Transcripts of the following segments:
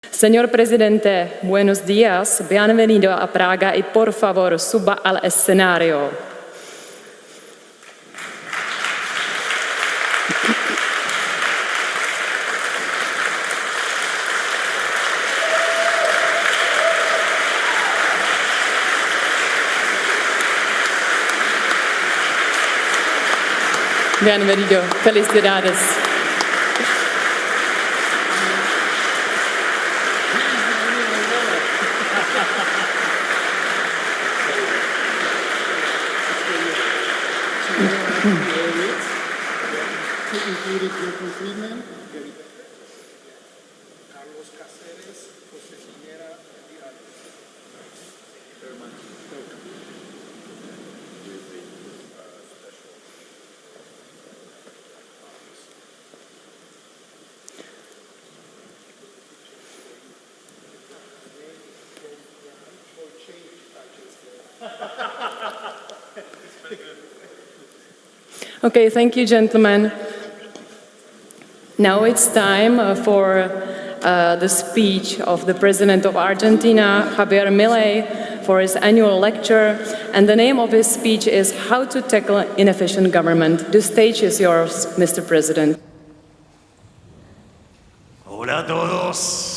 Señor presidente, buenos días, bienvenido a Praga y por favor suba al escenario. Bienvenido, felicidades. Included Milton Friedman, Carlos Cáceres, José Piñera, and the others. Very much. Okay, thank you, gentlemen. Now it's time for the speech of the President of Argentina, Javier Milei, for his annual lecture. And the name of his speech is How to Tackle Inefficient Government. The stage is yours, Mr. President. Hola a todos.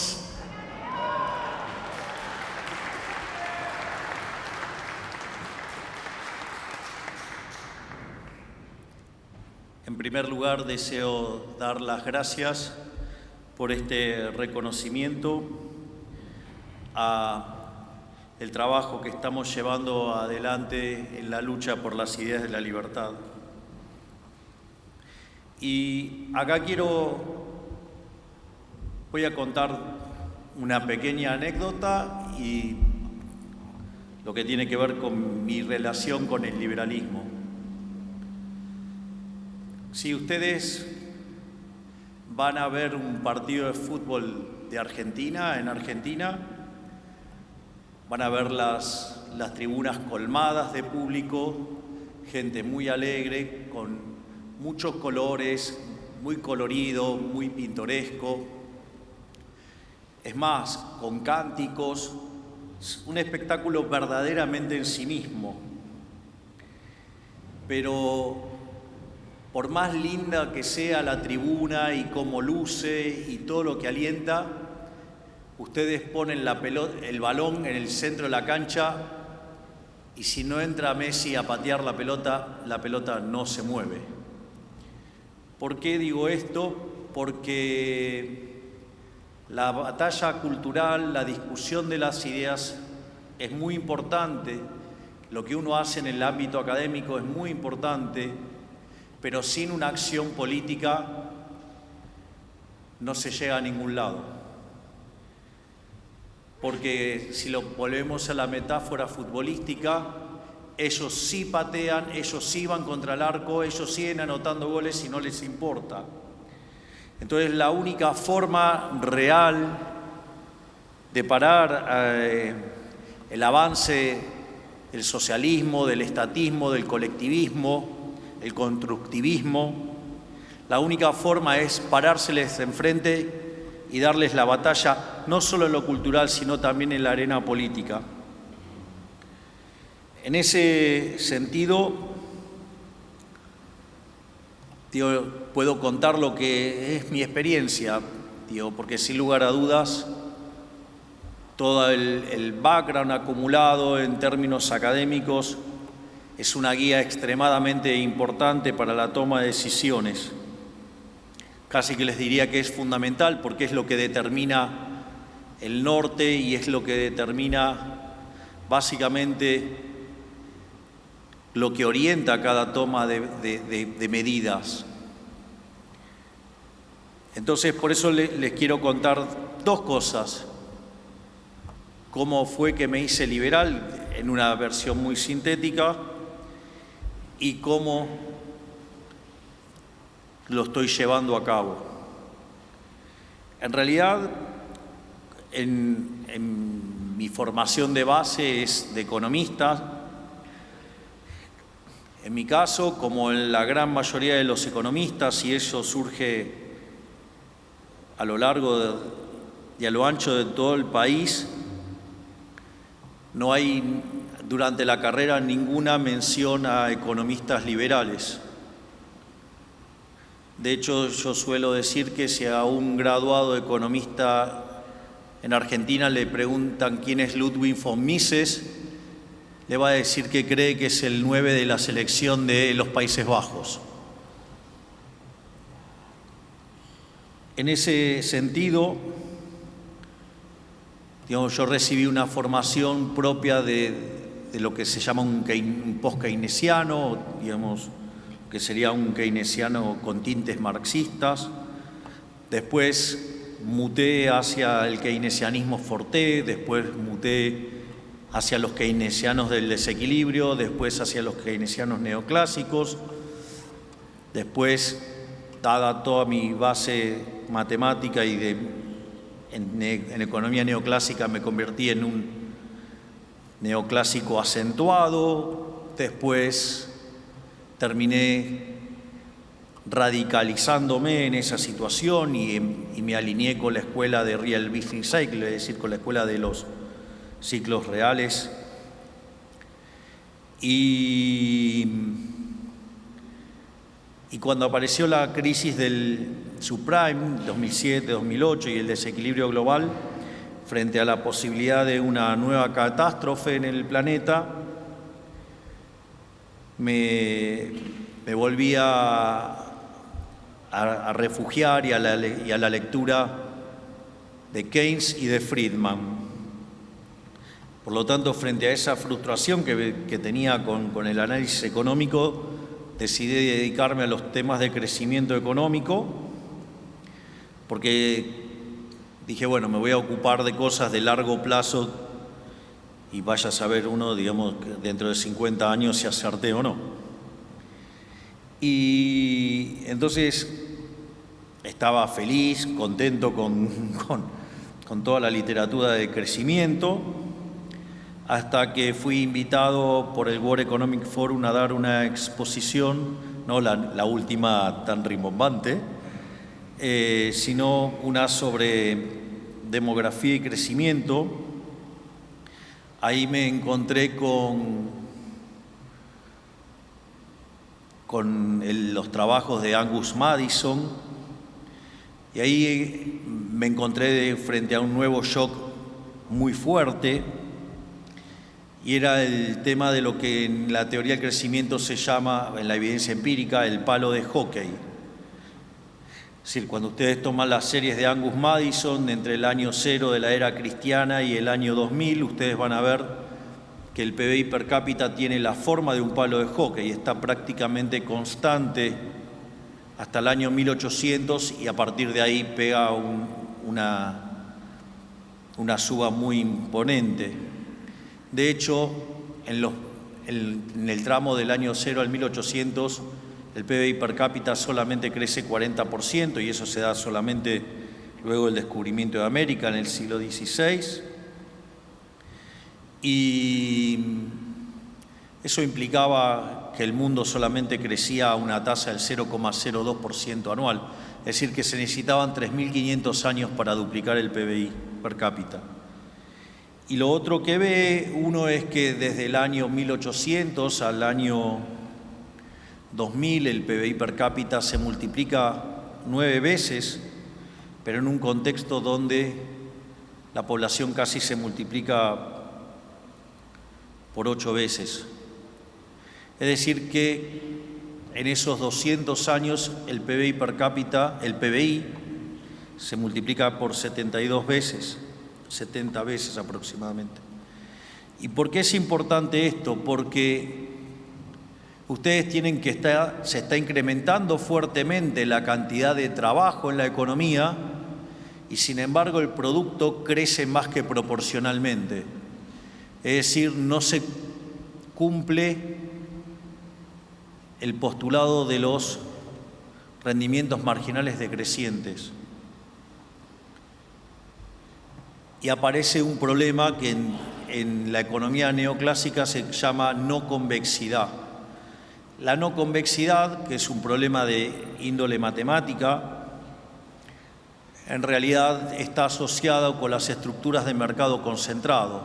En primer lugar, deseo dar las gracias por este reconocimiento a el trabajo que estamos llevando adelante en la lucha por las ideas de la libertad. Y acá voy a contar una pequeña anécdota y lo que tiene que ver con mi relación con el liberalismo. Si ustedes van a ver un partido de fútbol de Argentina, en Argentina, van a ver las tribunas colmadas de público, gente muy alegre, con muchos colores, muy colorido, muy pintoresco. Es más, con cánticos, un espectáculo verdaderamente en sí mismo. Pero por más linda que sea la tribuna y cómo luce y todo lo que alienta, ustedes ponen el balón en el centro de la cancha y si no entra Messi a patear la pelota no se mueve. ¿Por qué digo esto? Porque la batalla cultural, la discusión de las ideas es muy importante. Lo que uno hace en el ámbito académico es muy importante, pero sin una acción política no se llega a ningún lado. Porque si lo volvemos a la metáfora futbolística, ellos sí patean, ellos sí van contra el arco, ellos siguen anotando goles y no les importa. Entonces la única forma real de parar el avance del socialismo, del estatismo, del colectivismo, el constructivismo, la única forma es parárseles enfrente y darles la batalla, no solo en lo cultural, sino también en la arena política. En ese sentido, puedo contar lo que es mi experiencia, porque sin lugar a dudas, todo el background acumulado en términos académicos es una guía extremadamente importante para la toma de decisiones. Casi que les diría que es fundamental porque es lo que determina el norte y es lo que determina básicamente lo que orienta cada toma de medidas. Entonces, por eso les quiero contar dos cosas. Cómo fue que me hice liberal en una versión muy sintética y cómo lo estoy llevando a cabo. En realidad, en mi formación de base es de economista. En mi caso, como en la gran mayoría de los economistas, y eso surge a lo largo y a lo ancho de todo el país, no hay durante la carrera ninguna mención a economistas liberales. De hecho, yo suelo decir que si a un graduado economista en Argentina le preguntan quién es Ludwig von Mises, le va a decir que cree que es el 9 de la selección de los Países Bajos. En ese sentido, digamos, yo recibí una formación propia de lo que se llama un post-keynesiano, digamos, que sería un keynesiano con tintes marxistas. Después muté hacia el keynesianismo forte, después muté hacia los keynesianos del desequilibrio, después hacia los keynesianos neoclásicos. Después, dada toda mi base matemática y en economía neoclásica, me convertí en un neoclásico acentuado. Después terminé radicalizándome en esa situación y me alineé con la escuela de Real Business Cycle, es decir, con la escuela de los ciclos reales. Y cuando apareció la crisis del subprime, 2007, 2008, y el desequilibrio global, frente a la posibilidad de una nueva catástrofe en el planeta, me volví a refugiar y a la lectura de Keynes y de Friedman. Por lo tanto, frente a esa frustración que tenía con el análisis económico, decidí dedicarme a los temas de crecimiento económico, porque dije, bueno, me voy a ocupar de cosas de largo plazo y vaya a saber uno, digamos, dentro de 50 años si acerté o no. Y entonces estaba feliz, contento con toda la literatura de crecimiento, hasta que fui invitado por el World Economic Forum a dar una exposición, no la última tan rimbombante, sino una sobre demografía y crecimiento. Ahí me encontré con los trabajos de Angus Maddison, y ahí me encontré frente a un nuevo shock muy fuerte, y era el tema de lo que en la teoría del crecimiento se llama, en la evidencia empírica, el palo de hockey. Es decir, cuando ustedes toman las series de Angus Maddison entre el año 0 de la era cristiana y el año 2000, ustedes van a ver que el PBI per cápita tiene la forma de un palo de hockey, está prácticamente constante hasta el año 1800 y a partir de ahí pega una suba muy imponente. De hecho, en el tramo del año 0 al 1800, el PBI per cápita solamente crece 40%, y eso se da solamente luego del descubrimiento de América en el siglo XVI. Y eso implicaba que el mundo solamente crecía a una tasa del 0,02% anual, es decir, que se necesitaban 3.500 años para duplicar el PBI per cápita. Y lo otro que ve uno es que desde el año 1800 al año 2000 el PBI per cápita se multiplica 9 veces, pero en un contexto donde la población casi se multiplica por 8 veces. Es decir que en esos 200 años el PBI per cápita, el PBI, se multiplica por 72 veces, 70 veces aproximadamente. ¿Y por qué es importante esto? Porque ustedes tienen que se está incrementando fuertemente la cantidad de trabajo en la economía y sin embargo el producto crece más que proporcionalmente. Es decir, no se cumple el postulado de los rendimientos marginales decrecientes. Y aparece un problema que en la economía neoclásica se llama no convexidad. La no convexidad, que es un problema de índole matemática, en realidad está asociado con las estructuras de mercado concentrado.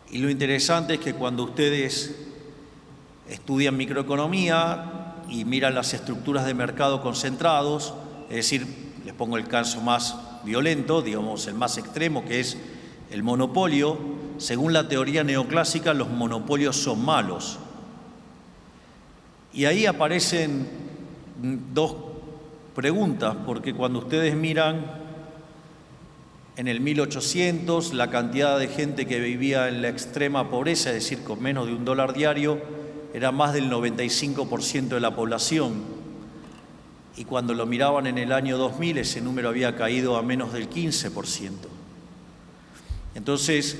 Y lo interesante es que cuando ustedes estudian microeconomía y miran las estructuras de mercado concentrados, es decir, les pongo el caso más violento, digamos el más extremo, que es el monopolio. Según la teoría neoclásica, los monopolios son malos. Y ahí aparecen dos preguntas, porque cuando ustedes miran en el 1800 la cantidad de gente que vivía en la extrema pobreza, es decir, con menos de $1 diario, era más del 95% de la población. Y cuando lo miraban en el año 2000, ese número había caído a menos del 15%. Entonces,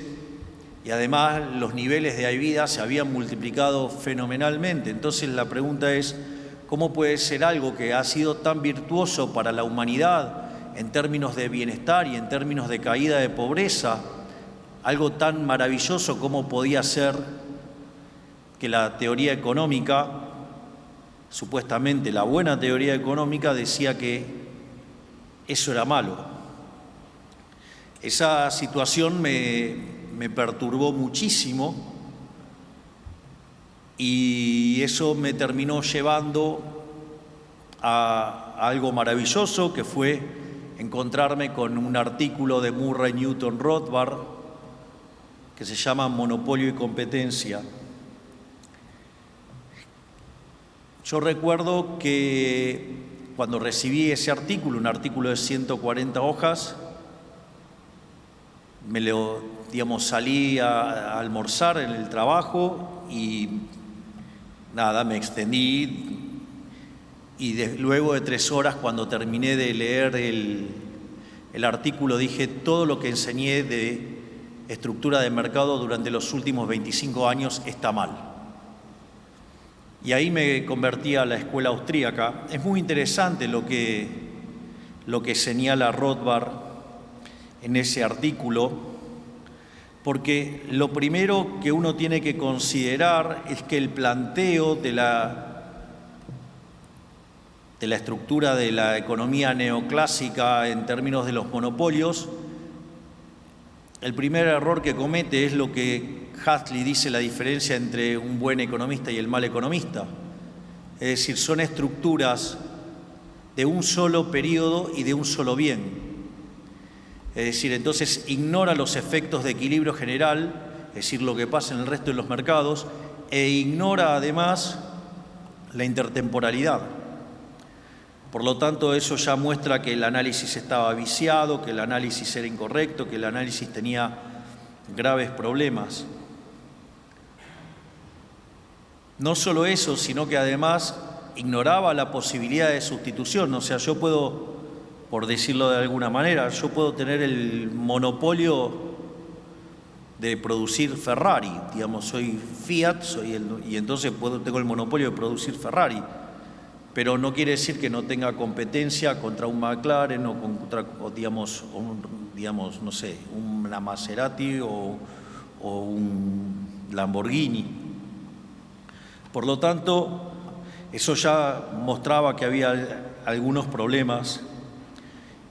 y además los niveles de vida se habían multiplicado fenomenalmente. Entonces la pregunta es, ¿cómo puede ser algo que ha sido tan virtuoso para la humanidad en términos de bienestar y en términos de caída de pobreza, algo tan maravilloso como podía ser que la teoría económica, supuestamente la buena teoría económica, decía que eso era malo? Esa situación me perturbó muchísimo y eso me terminó llevando a algo maravilloso, que fue encontrarme con un artículo de Murray Newton Rothbard que se llama Monopolio y Competencia. Yo recuerdo que cuando recibí ese artículo, un artículo de 140 hojas, salí a almorzar en el trabajo y nada, me extendí y luego de 3 horas, cuando terminé de leer el artículo, dije: todo lo que enseñé de estructura de mercado durante los últimos 25 años está mal. Y ahí me convertí a la escuela austríaca. Es muy interesante lo que señala Rothbard en ese artículo, porque lo primero que uno tiene que considerar es que el planteo de la estructura de la economía neoclásica en términos de los monopolios, el primer error que comete es lo que Huxley dice: la diferencia entre un buen economista y el mal economista. Es decir, son estructuras de un solo periodo y de un solo bien. Es decir, entonces ignora los efectos de equilibrio general, es decir, lo que pasa en el resto de los mercados, e ignora además la intertemporalidad. Por lo tanto, eso ya muestra que el análisis estaba viciado, que el análisis era incorrecto, que el análisis tenía graves problemas. No solo eso, sino que además ignoraba la posibilidad de sustitución. O sea, yo puedo, por decirlo de alguna manera, yo puedo tener el monopolio de producir Ferrari, digamos, soy Fiat, y entonces tengo el monopolio de producir Ferrari, pero no quiere decir que no tenga competencia contra un McLaren o contra, no sé, una Maserati o un Lamborghini. Por lo tanto, eso ya mostraba que había algunos problemas.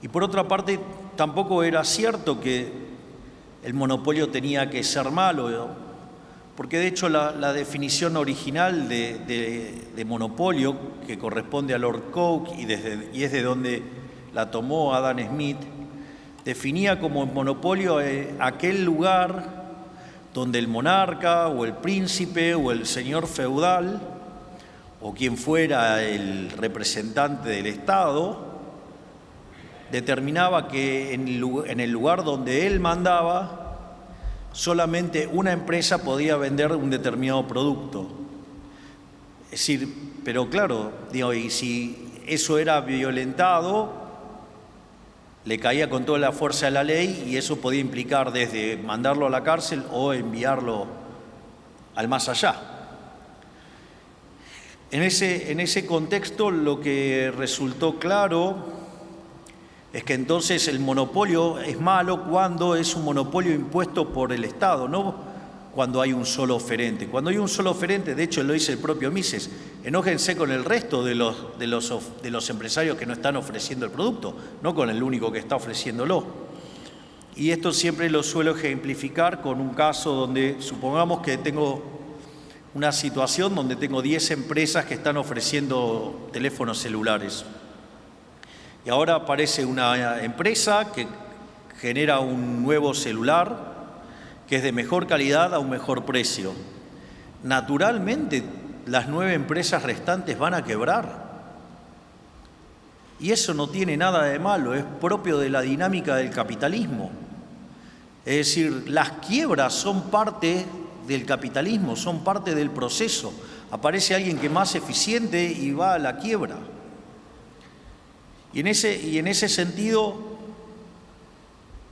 Y por otra parte, tampoco era cierto que el monopolio tenía que ser malo, ¿no? Porque de hecho la definición original de monopolio, que corresponde a Lord Coke y es de donde la tomó Adam Smith, definía como monopolio aquel lugar donde el monarca o el príncipe o el señor feudal o quien fuera el representante del Estado determinaba que en el lugar donde él mandaba solamente una empresa podía vender un determinado producto. Es decir, pero claro, y si eso era violentado, le caía con toda la fuerza de la ley y eso podía implicar desde mandarlo a la cárcel o enviarlo al más allá. En ese contexto, lo que resultó claro es que entonces el monopolio es malo cuando es un monopolio impuesto por el Estado, cuando hay un solo oferente. Cuando hay un solo oferente, de hecho lo dice el propio Mises, enójense con el resto de los empresarios que no están ofreciendo el producto, no con el único que está ofreciéndolo. Y esto siempre lo suelo ejemplificar con un caso donde supongamos que tengo una situación donde tengo 10 empresas que están ofreciendo teléfonos celulares. Y ahora aparece una empresa que genera un nuevo celular que es de mejor calidad a un mejor precio. Naturalmente, las 9 empresas restantes van a quebrar. Y eso no tiene nada de malo, es propio de la dinámica del capitalismo. Es decir, las quiebras son parte del capitalismo, son parte del proceso. Aparece alguien que es más eficiente y va a la quiebra. Y en ese sentido,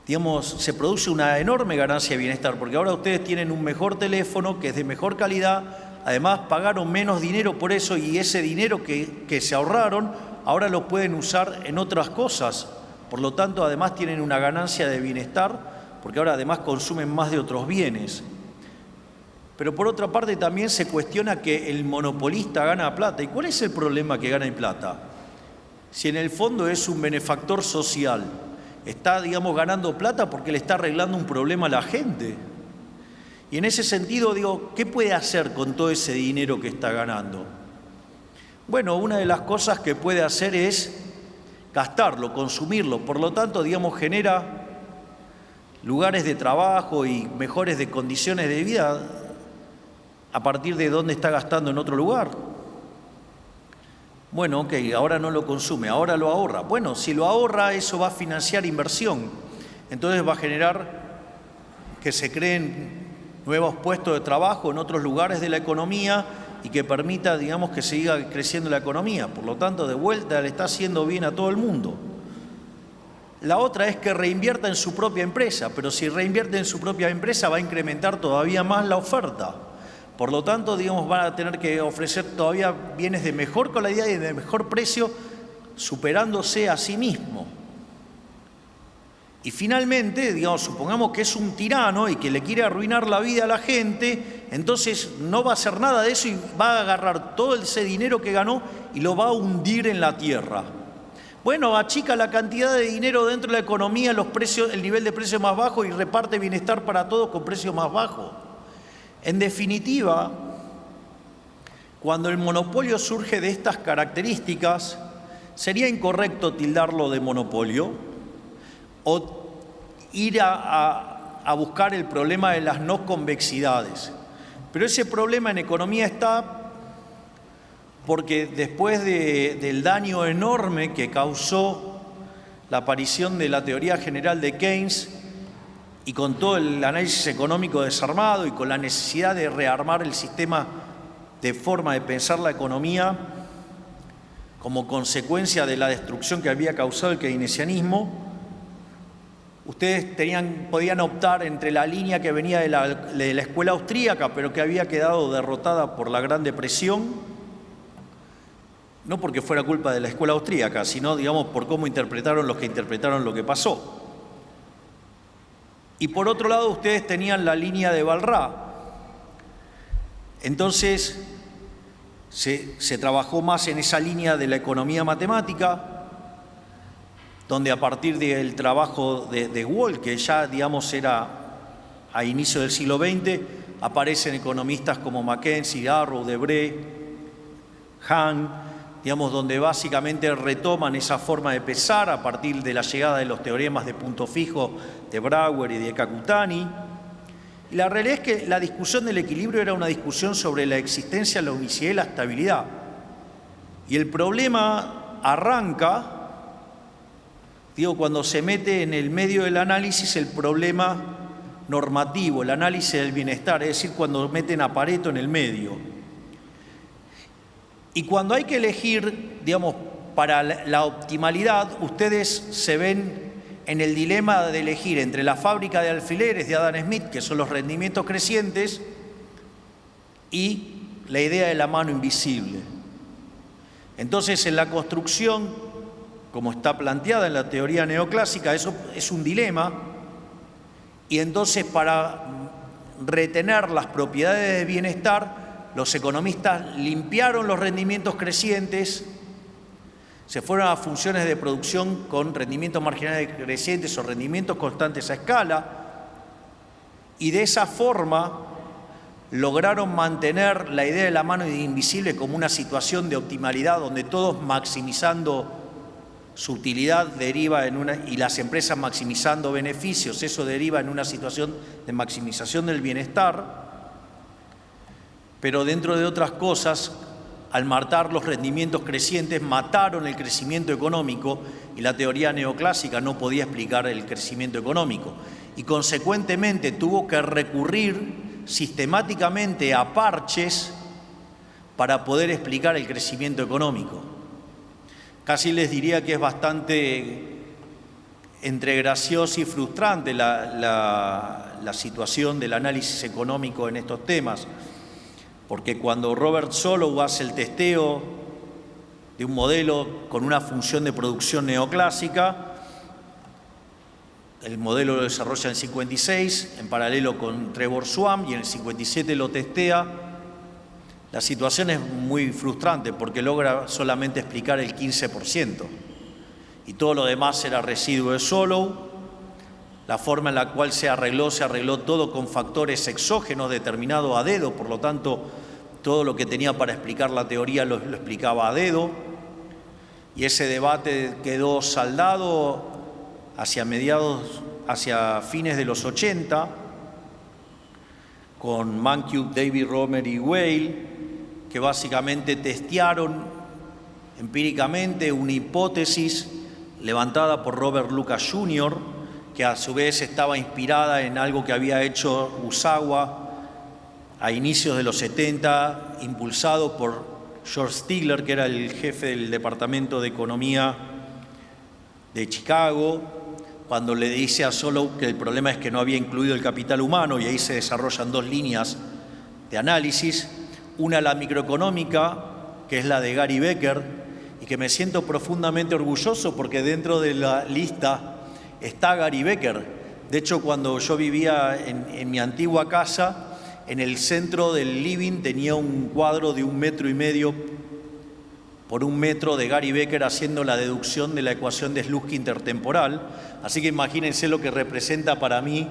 digamos, se produce una enorme ganancia de bienestar, porque ahora ustedes tienen un mejor teléfono que es de mejor calidad, además pagaron menos dinero por eso y ese dinero que se ahorraron, ahora lo pueden usar en otras cosas. Por lo tanto, además tienen una ganancia de bienestar, porque ahora además consumen más de otros bienes. Pero por otra parte también se cuestiona que el monopolista gana plata. ¿Y cuál es el problema que gana plata? Si en el fondo es un benefactor social, está, digamos, ganando plata porque le está arreglando un problema a la gente. Y en ese sentido, digo, ¿qué puede hacer con todo ese dinero que está ganando? Bueno, una de las cosas que puede hacer es gastarlo, consumirlo. Por lo tanto, digamos, genera lugares de trabajo y mejores de condiciones de vida a partir de dónde está gastando en otro lugar. Bueno, ok, ahora no lo consume, ahora lo ahorra. Bueno, si lo ahorra, eso va a financiar inversión. Entonces va a generar que se creen nuevos puestos de trabajo en otros lugares de la economía y que permita, digamos, que siga creciendo la economía. Por lo tanto, de vuelta le está haciendo bien a todo el mundo. La otra es que reinvierta en su propia empresa, pero si reinvierte en su propia empresa va a incrementar todavía más la oferta. Por lo tanto, digamos, van a tener que ofrecer todavía bienes de mejor calidad y de mejor precio, superándose a sí mismo. Y finalmente, digamos, supongamos que es un tirano y que le quiere arruinar la vida a la gente, entonces no va a hacer nada de eso y va a agarrar todo ese dinero que ganó y lo va a hundir en la tierra. Bueno, achica la cantidad de dinero dentro de la economía, los precios, el nivel de precio más bajo y reparte bienestar para todos con precios más bajos. En definitiva, cuando el monopolio surge de estas características, sería incorrecto tildarlo de monopolio o ir a buscar el problema de las no convexidades. Pero ese problema en economía está porque después del daño enorme que causó la aparición de la teoría general de Keynes, y con todo el análisis económico desarmado y con la necesidad de rearmar el sistema de forma de pensar la economía como consecuencia de la destrucción que había causado el keynesianismo, ustedes podían optar entre la línea que venía de la escuela austríaca, pero que había quedado derrotada por la Gran Depresión, no porque fuera culpa de la escuela austríaca, sino, digamos, por cómo interpretaron los que interpretaron lo que pasó. Y por otro lado, ustedes tenían la línea de Walras. Entonces, se trabajó más en esa línea de la economía matemática, donde a partir del trabajo de Wall, que ya, digamos, era a inicio del siglo XX, aparecen economistas como Mackenzie, Arrow, Debré, Hahn, digamos, donde básicamente retoman esa forma de pensar a partir de la llegada de los teoremas de punto fijo de Brouwer y de Kakutani. Y la realidad es que la discusión del equilibrio era una discusión sobre la existencia, la unicidad y la estabilidad. Y el problema arranca, digo, cuando se mete en el medio del análisis el problema normativo, el análisis del bienestar, es decir, cuando meten a Pareto en el medio. Y cuando hay que elegir, digamos, para la optimalidad, ustedes se ven en el dilema de elegir entre la fábrica de alfileres de Adam Smith, que son los rendimientos crecientes, y la idea de la mano invisible. Entonces, en la construcción, como está planteada en la teoría neoclásica, eso es un dilema, y entonces para retener las propiedades de bienestar, los economistas limpiaron los rendimientos crecientes, se fueron a funciones de producción con rendimientos marginales crecientes o rendimientos constantes a escala, y de esa forma lograron mantener la idea de la mano invisible como una situación de optimalidad donde todos maximizando su utilidad deriva y las empresas maximizando beneficios, eso deriva en una situación de maximización del bienestar, pero dentro de otras cosas, al matar los rendimientos crecientes, mataron el crecimiento económico y la teoría neoclásica no podía explicar el crecimiento económico y consecuentemente tuvo que recurrir sistemáticamente a parches para poder explicar el crecimiento económico. Casi les diría que es bastante entre graciosa y frustrante la situación del análisis económico en estos temas, porque cuando Robert Solow hace el testeo de un modelo con una función de producción neoclásica, el modelo lo desarrolla en el 56, en paralelo con Trevor Swan, y en el 57 lo testea. La situación es muy frustrante porque logra solamente explicar el 15% y todo lo demás era residuo de Solow. La forma en la cual se arregló todo con factores exógenos determinados a dedo, por lo tanto, todo lo que tenía para explicar la teoría lo explicaba a dedo. Y ese debate quedó saldado hacia fines de los 80, con Mankiw, David Romer y Weil, que básicamente testearon empíricamente una hipótesis levantada por Robert Lucas Jr., que a su vez estaba inspirada en algo que había hecho Usawa a inicios de los 70, impulsado por George Stigler, que era el jefe del Departamento de Economía de Chicago, cuando le dice a Solow que el problema es que no había incluido el capital humano, y ahí se desarrollan dos líneas de análisis, una la microeconómica, que es la de Gary Becker, y que me siento profundamente orgulloso porque dentro de la lista está Gary Becker. De hecho, cuando yo vivía en mi antigua casa, en el centro del living tenía un cuadro de 1,5 metros por 1 metro de Gary Becker haciendo la deducción de la ecuación de Slutsky intertemporal. Así que imagínense lo que representa para mí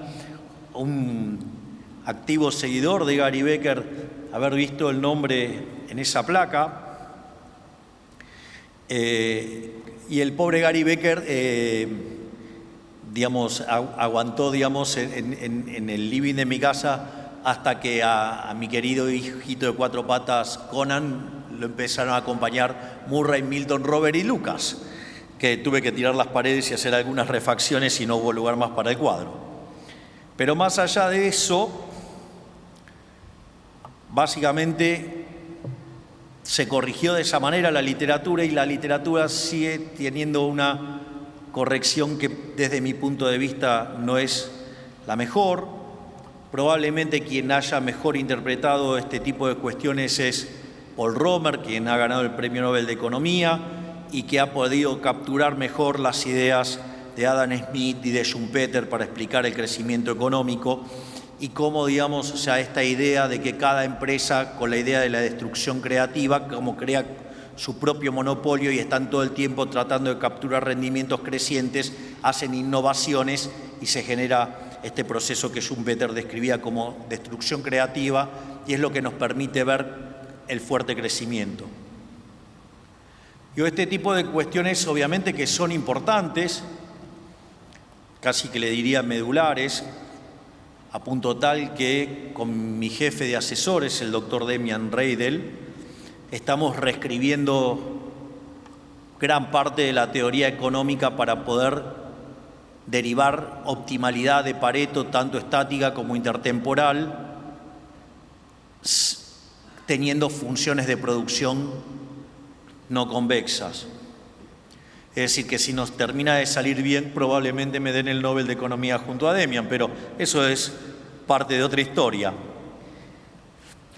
un activo seguidor de Gary Becker haber visto el nombre en esa placa. Y el pobre Gary Becker aguantó en el living de mi casa hasta que a mi querido hijito de 4 patas Conan lo empezaron a acompañar Murray, Milton, Robert y Lucas, que tuve que tirar las paredes y hacer algunas refacciones y no hubo lugar más para el cuadro. Pero más allá de eso, básicamente se corrigió de esa manera la literatura y la literatura sigue teniendo una corrección que desde mi punto de vista no es la mejor. Probablemente quien haya mejor interpretado este tipo de cuestiones es Paul Romer, quien ha ganado el Premio Nobel de Economía y que ha podido capturar mejor las ideas de Adam Smith y de Schumpeter para explicar el crecimiento económico y cómo, esta idea de que cada empresa, con la idea de la destrucción creativa, como crea su propio monopolio y están todo el tiempo tratando de capturar rendimientos crecientes, hacen innovaciones y se genera este proceso que Schumpeter describía como destrucción creativa y es lo que nos permite ver el fuerte crecimiento. Este tipo de cuestiones obviamente que son importantes, casi que le diría medulares, a punto tal que con mi jefe de asesores, el doctor Demian Reidel, estamos reescribiendo gran parte de la teoría económica para poder derivar optimalidad de Pareto, tanto estática como intertemporal, teniendo funciones de producción no convexas. Es decir, que si nos termina de salir bien, probablemente me den el Nobel de Economía junto a Demian, pero eso es parte de otra historia,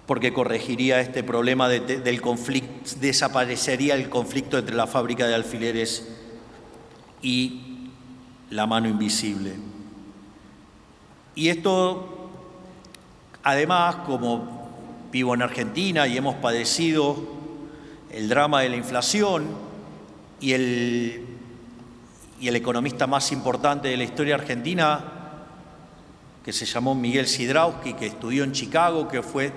porque corregiría este problema del conflicto, desaparecería el conflicto entre la fábrica de alfileres y la mano invisible. Y esto Además, como vivo en Argentina y hemos padecido el drama de la inflación y el economista más importante de la historia argentina, que se llamó Miguel Sidrowski, que estudió en Chicago,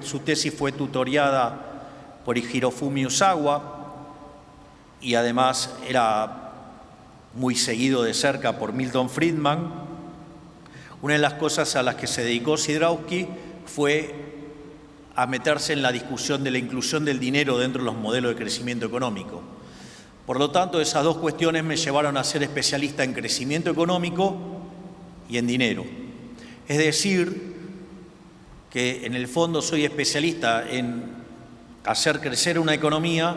su tesis fue tutoriada por Hirofumi Usawa y además era muy seguido de cerca por Milton Friedman. Una de las cosas a las que se dedicó Sidrowski fue a meterse en la discusión de la inclusión del dinero dentro de los modelos de crecimiento económico. Por lo tanto, esas dos cuestiones me llevaron a ser especialista en crecimiento económico y en dinero. Es decir, que en el fondo soy especialista en hacer crecer una economía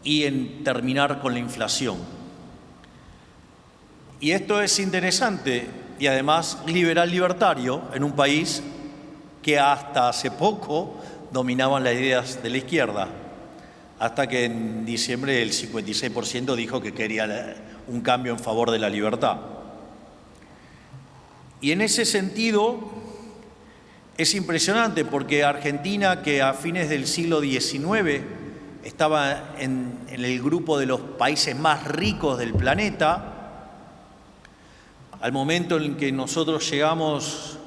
y en terminar con la inflación. Y esto es interesante y además liberal-libertario en un país que hasta hace poco dominaban las ideas de la izquierda, hasta que en diciembre el 56% dijo que quería un cambio en favor de la libertad. Y en ese sentido es impresionante porque Argentina, que a fines del siglo XIX estaba en el grupo de los países más ricos del planeta, al momento en que nosotros llegamos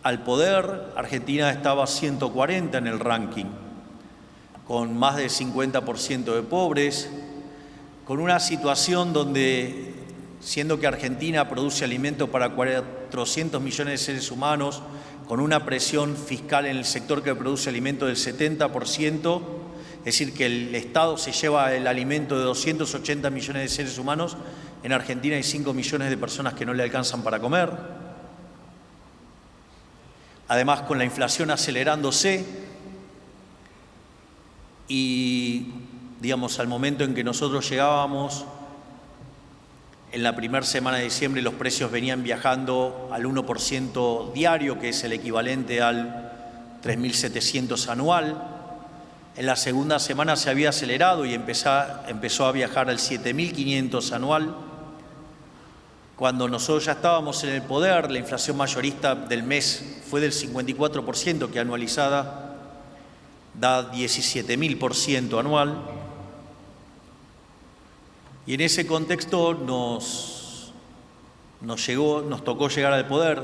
al poder, Argentina estaba 140 en el ranking, con más del 50% de pobres, con una situación donde, siendo que Argentina produce alimento para 400 millones de seres humanos, con una presión fiscal en el sector que produce alimento del 70%, es decir, que el Estado se lleva el alimento de 280 millones de seres humanos, en Argentina hay 5 millones de personas que no le alcanzan para comer. Además, con la inflación acelerándose y, digamos, al momento en que nosotros llegábamos, en la primera semana de diciembre los precios venían viajando al 1% diario, que es el equivalente al 3.700 anual. En la segunda semana se había acelerado y empezó a viajar al 7.500 anual. Cuando nosotros ya estábamos en el poder, la inflación mayorista del mes fue del 54%, que anualizada da 17.000% anual. Y en ese contexto nos tocó llegar al poder,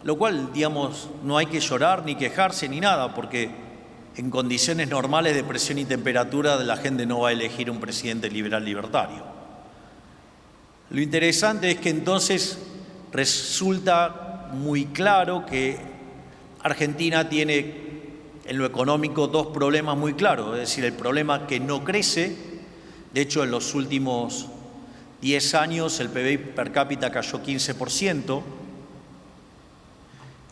lo cual, digamos, no hay que llorar ni quejarse ni nada, porque en condiciones normales de presión y temperatura la gente no va a elegir un presidente liberal libertario. Lo interesante es que entonces resulta muy claro que Argentina tiene en lo económico dos problemas muy claros, es decir, el problema que no crece. De hecho, en los últimos 10 años el PBI per cápita cayó 15%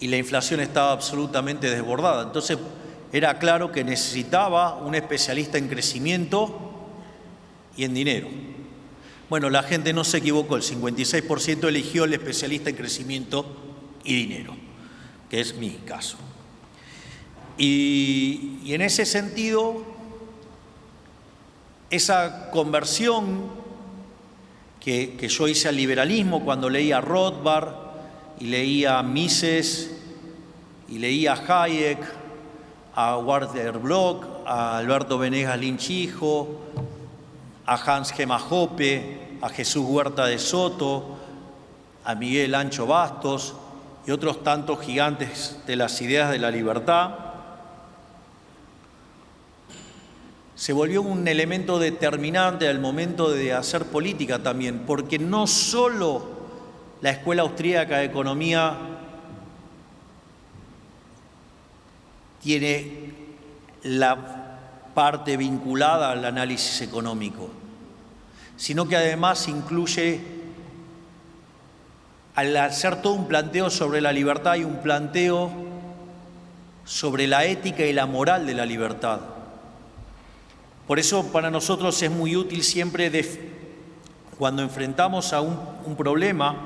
y la inflación estaba absolutamente desbordada. Entonces, era claro que necesitaba un especialista en crecimiento y en dinero. Bueno, la gente no se equivocó, el 56% eligió el especialista en crecimiento y dinero, que es mi caso. Y en ese sentido, esa conversión que yo hice al liberalismo cuando leía a Rothbard y leía a Mises y leía a Hayek, a Walter Block, a Alberto Venegas Lynch-Hijo, a Hans Gemma Hoppe, a Jesús Huerta de Soto, a Miguel Ancho Bastos y otros tantos gigantes de las ideas de la libertad, se volvió un elemento determinante al momento de hacer política también, porque no solo la Escuela Austríaca de Economía tiene la parte vinculada al análisis económico, sino que además incluye, al hacer todo un planteo sobre la libertad y un planteo sobre la ética y la moral de la libertad. Por eso para nosotros es muy útil siempre cuando enfrentamos a un problema,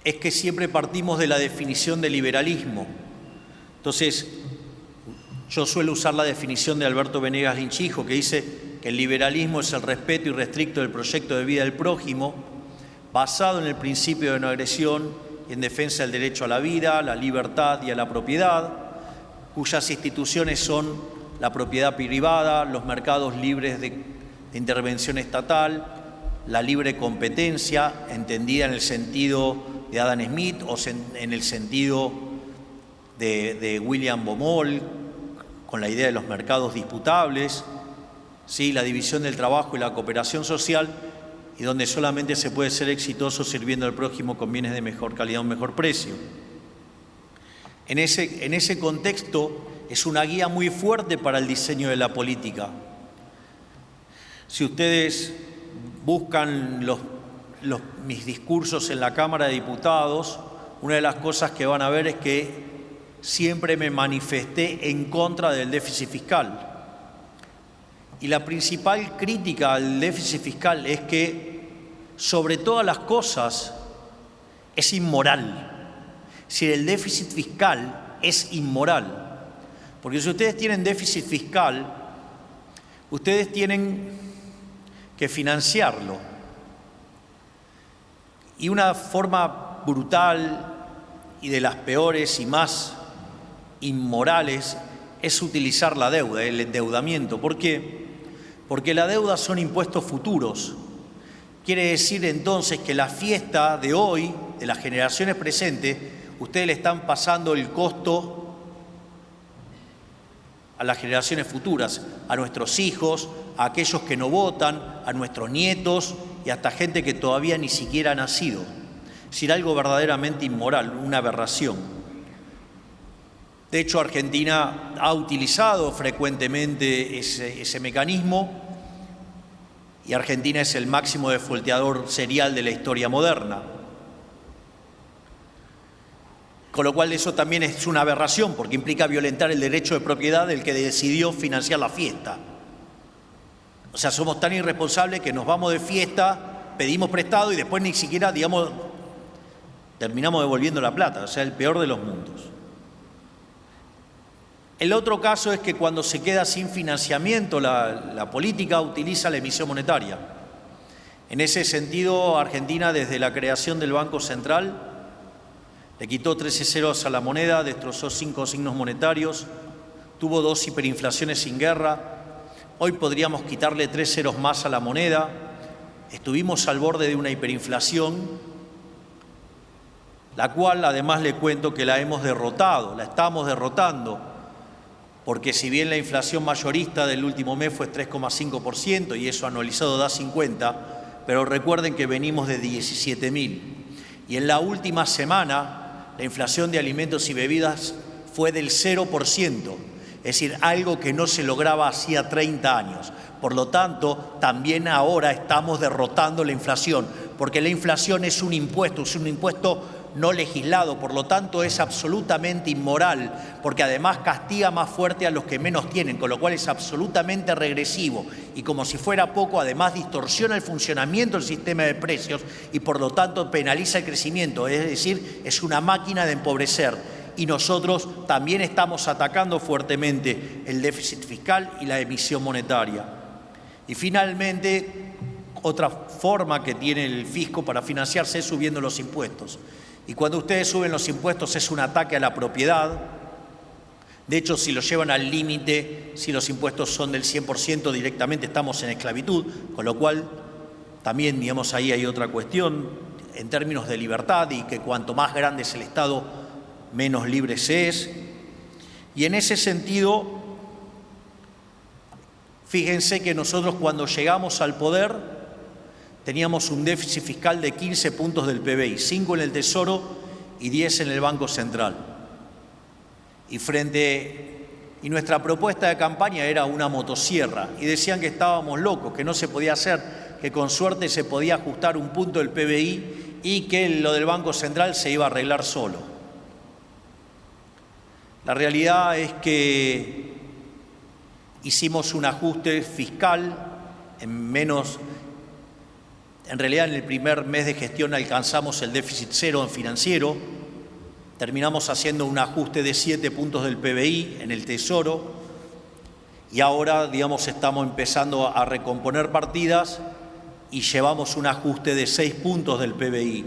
es que siempre partimos de la definición de liberalismo. Entonces, yo suelo usar la definición de Alberto Venegas Lynch-Hijo, que dice que el liberalismo es el respeto irrestricto del proyecto de vida del prójimo, basado en el principio de no agresión y en defensa del derecho a la vida, la libertad y a la propiedad, cuyas instituciones son la propiedad privada, los mercados libres de intervención estatal, la libre competencia, entendida en el sentido de Adam Smith o en el sentido de William Baumol, con la idea de los mercados disputables, ¿sí? La división del trabajo y la cooperación social, y donde solamente se puede ser exitoso sirviendo al prójimo con bienes de mejor calidad a un mejor precio. En ese contexto es una guía muy fuerte para el diseño de la política. Si ustedes buscan mis discursos en la Cámara de Diputados, una de las cosas que van a ver es que siempre me manifesté en contra del déficit fiscal. Y la principal crítica al déficit fiscal es que, sobre todas las cosas, es inmoral. Si el déficit fiscal es inmoral, porque si ustedes tienen déficit fiscal, ustedes tienen que financiarlo. Y una forma brutal y de las peores y más inmorales es utilizar la deuda, el endeudamiento. ¿Por qué? Porque la deuda son impuestos futuros. Quiere decir entonces que la fiesta de hoy, de las generaciones presentes, ustedes le están pasando el costo a las generaciones futuras, a nuestros hijos, a aquellos que no votan, a nuestros nietos y hasta gente que todavía ni siquiera ha nacido. Es decir, algo verdaderamente inmoral, una aberración. De hecho, Argentina ha utilizado frecuentemente ese mecanismo y Argentina es el máximo defaulteador serial de la historia moderna. Con lo cual eso también es una aberración porque implica violentar el derecho de propiedad del que decidió financiar la fiesta. O sea, somos tan irresponsables que nos vamos de fiesta, pedimos prestado y después ni siquiera, digamos, terminamos devolviendo la plata. O sea, el peor de los mundos. El otro caso es que cuando se queda sin financiamiento, la política utiliza la emisión monetaria. En ese sentido, Argentina, desde la creación del Banco Central, le quitó 13 ceros a la moneda, destrozó 5 signos monetarios, tuvo 2 hiperinflaciones sin guerra. Hoy podríamos quitarle 3 ceros más a la moneda. Estuvimos al borde de una hiperinflación, la cual además le cuento que la hemos derrotado, la estamos derrotando. Porque si bien la inflación mayorista del último mes fue 3,5% y eso anualizado da 50, pero recuerden que venimos de 17.000. Y en la última semana la inflación de alimentos y bebidas fue del 0%, es decir, algo que no se lograba hacía 30 años. Por lo tanto, también ahora estamos derrotando la inflación, porque la inflación es un impuesto no legislado, por lo tanto es absolutamente inmoral, porque además castiga más fuerte a los que menos tienen, con lo cual es absolutamente regresivo y como si fuera poco, además distorsiona el funcionamiento del sistema de precios y por lo tanto penaliza el crecimiento, es decir, es una máquina de empobrecer. Y nosotros también estamos atacando fuertemente el déficit fiscal y la emisión monetaria. Y finalmente, otra forma que tiene el fisco para financiarse es subiendo los impuestos. Y cuando ustedes suben los impuestos es un ataque a la propiedad. De hecho, si lo llevan al límite, si los impuestos son del 100%, directamente estamos en esclavitud, con lo cual también, digamos, ahí hay otra cuestión en términos de libertad y que cuanto más grande es el Estado, menos libre se es. Y en ese sentido, fíjense que nosotros cuando llegamos al poder teníamos un déficit fiscal de 15 puntos del PBI, 5 en el Tesoro y 10 en el Banco Central. Y nuestra propuesta de campaña era una motosierra y decían que estábamos locos, que no se podía hacer, que con suerte se podía ajustar un punto del PBI y que lo del Banco Central se iba a arreglar solo. La realidad es que hicimos un ajuste fiscal en realidad en el primer mes de gestión alcanzamos el déficit cero en financiero, terminamos haciendo un ajuste de 7 puntos del PBI en el Tesoro y ahora, digamos, estamos empezando a recomponer partidas y llevamos un ajuste de 6 puntos del PBI.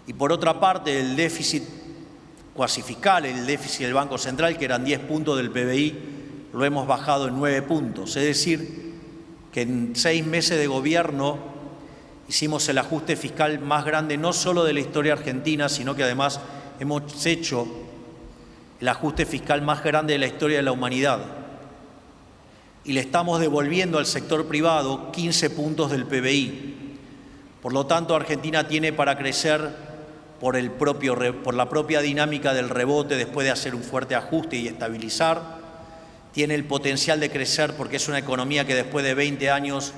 Y por otra parte, el déficit cuasi fiscal, el déficit del Banco Central, que eran 10 puntos del PBI, lo hemos bajado en 9 puntos. Es decir, que en 6 meses de gobierno hicimos el ajuste fiscal más grande no solo de la historia argentina, sino que además hemos hecho el ajuste fiscal más grande de la historia de la humanidad. Y le estamos devolviendo al sector privado 15 puntos del PBI. Por lo tanto, Argentina tiene para crecer por la propia dinámica del rebote después de hacer un fuerte ajuste y estabilizar. Tiene el potencial de crecer porque es una economía que después de 20 años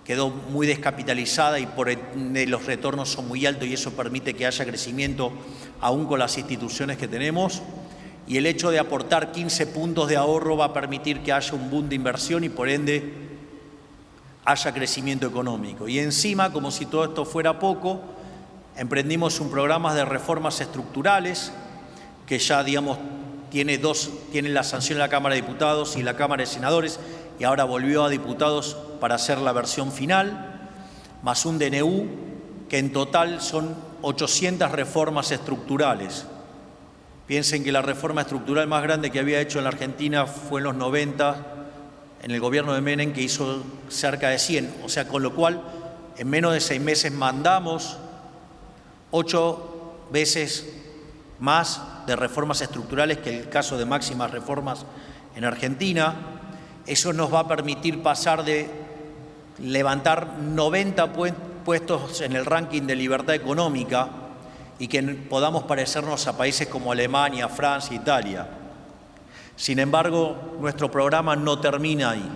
quedó muy descapitalizada y por ende los retornos son muy altos y eso permite que haya crecimiento aún con las instituciones que tenemos. Y el hecho de aportar 15 puntos de ahorro va a permitir que haya un boom de inversión y por ende haya crecimiento económico. Y encima, como si todo esto fuera poco, emprendimos un programa de reformas estructurales que ya, digamos, tiene la sanción de la Cámara de Diputados y la Cámara de Senadores y ahora volvió a diputados para hacer la versión final, más un DNU que en total son 800 reformas estructurales. Piensen que la reforma estructural más grande que había hecho en la Argentina fue en los 90, en el gobierno de Menem, que hizo cerca de 100. O sea, con lo cual, en menos de 6 meses mandamos 8 veces más de reformas estructurales que el caso de máximas reformas en Argentina. Eso nos va a permitir pasar de levantar 90 puestos en el ranking de libertad económica y que podamos parecernos a países como Alemania, Francia, Italia. Sin embargo, nuestro programa no termina ahí.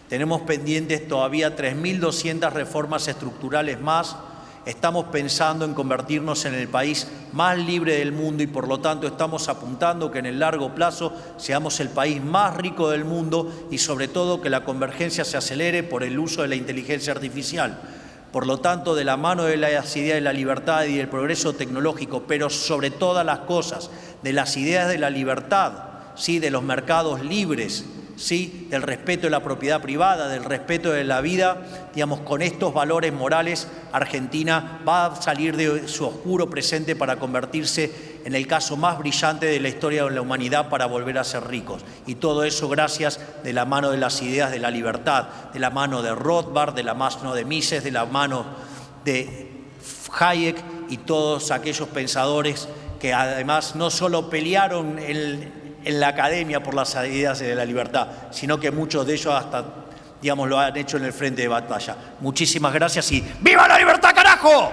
Tenemos pendientes todavía 3.200 reformas estructurales más. Estamos pensando en convertirnos en el país más libre del mundo y por lo tanto estamos apuntando que en el largo plazo seamos el país más rico del mundo y sobre todo que la convergencia se acelere por el uso de la inteligencia artificial. Por lo tanto, de la mano de las ideas de la libertad y del progreso tecnológico, pero sobre todas las cosas, de las ideas de la libertad, ¿sí?, de los mercados libres, ¿sí?, del respeto de la propiedad privada, del respeto de la vida, digamos, con estos valores morales, Argentina va a salir de su oscuro presente para convertirse en el caso más brillante de la historia de la humanidad para volver a ser ricos. Y todo eso gracias de la mano de las ideas de la libertad, de la mano de Rothbard, de la mano de Mises, de la mano de Hayek y todos aquellos pensadores que además no solo pelearon en la academia por las ideas de la libertad, sino que muchos de ellos hasta, digamos, lo han hecho en el frente de batalla. Muchísimas gracias y ¡viva la libertad, carajo!